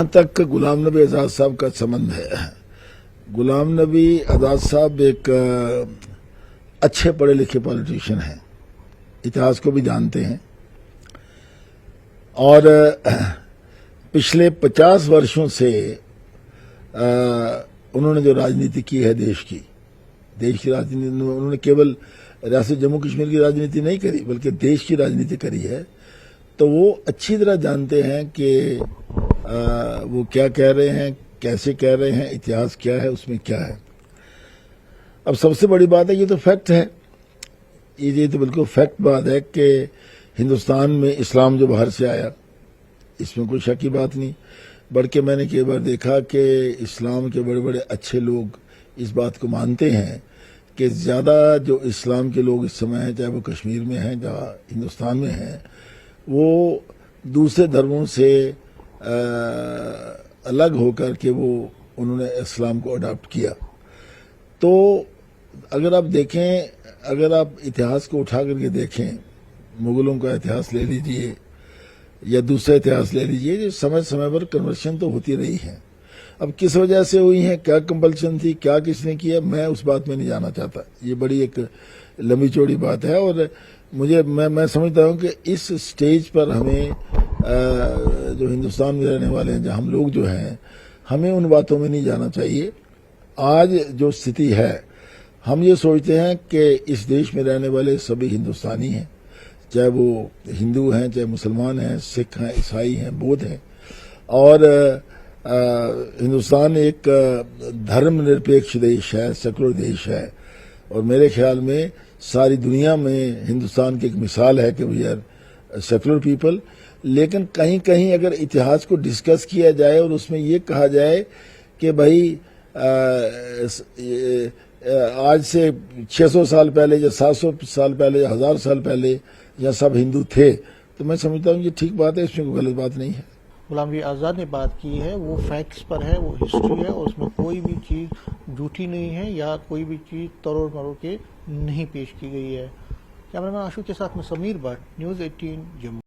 जहाँ तक गुलाम नबी आज़ाद साहब का संबंध है, गुलाम नबी आज़ाद साहब एक अच्छे पढ़े लिखे पॉलिटिशियन हैं, इतिहास को भी जानते हैं और पिछले 50 वर्षों से उन्होंने जो राजनीति की है देश की राजनीति, उन्होंने केवल रियासत जम्मू कश्मीर की राजनीति नहीं करी बल्कि देश की राजनीति करी है। तो वो अच्छी तरह जानते हैं कि वो क्या कह रहे हैं, कैसे कह रहे हैं, इतिहास क्या है, उसमें क्या है। अब सबसे बड़ी बात है, ये तो फैक्ट है, ये तो बिल्कुल फैक्ट बात है कि हिंदुस्तान में इस्लाम जो बाहर से आया, इसमें कोई शक की बात नहीं। बल्कि मैंने कई बार देखा कि इस्लाम के बड़े बड़े अच्छे लोग इस बात को मानते हैं कि ज़्यादा जो इस्लाम के लोग इस समय हैं, चाहे वो कश्मीर में हैं, जहाँ हिंदुस्तान में हैं, वो दूसरे धर्मों से अलग होकर के वो उन्होंने इस्लाम को अडॉप्ट किया। तो अगर आप देखें, अगर आप इतिहास को उठा करके देखें, मुगलों का इतिहास ले लीजिए या दूसरा इतिहास ले लीजिए, जो समय समय पर कन्वर्शन तो होती रही है। अब किस वजह से हुई है, क्या कंपल्शन थी, क्या किसने किया, मैं उस बात में नहीं जाना चाहता। ये बड़ी एक लंबी चौड़ी बात है और मैं समझता हूँ कि इस स्टेज पर हमें जो हिंदुस्तान में रहने वाले हैं, जहाँ हम लोग जो हैं, हमें उन बातों में नहीं जाना चाहिए। आज जो स्थिति है, हम ये सोचते हैं कि इस देश में रहने वाले सभी हिंदुस्तानी हैं, चाहे वो हिंदू हैं, चाहे मुसलमान हैं, सिख हैं, ईसाई हैं, बौद्ध हैं। और हिंदुस्तान एक धर्मनिरपेक्ष देश है, सेकुलर देश है और मेरे ख्याल में सारी दुनिया में हिंदुस्तान की एक मिसाल है कि वी आर सेकुलर पीपल। लेकिन कहीं कहीं अगर इतिहास को डिस्कस किया जाए और उसमें ये कहा जाए कि भाई आज से 600 साल पहले या 700 साल पहले या 1000 साल पहले या सब हिंदू थे, तो मैं समझता हूँ ये ठीक बात है, इसमें कोई गलत बात नहीं है। गुलाम नबी आज़ाद ने बात की है वो फैक्ट्स पर है, वो हिस्ट्री है और उसमें कोई भी चीज़ झूठी नहीं है या कोई भी चीज़ तरोड़ मरोड़ के नहीं पेश की गई है। कैमरामैन आशु के साथ में समीर भट्ट, न्यूज़ 18 जम्मू।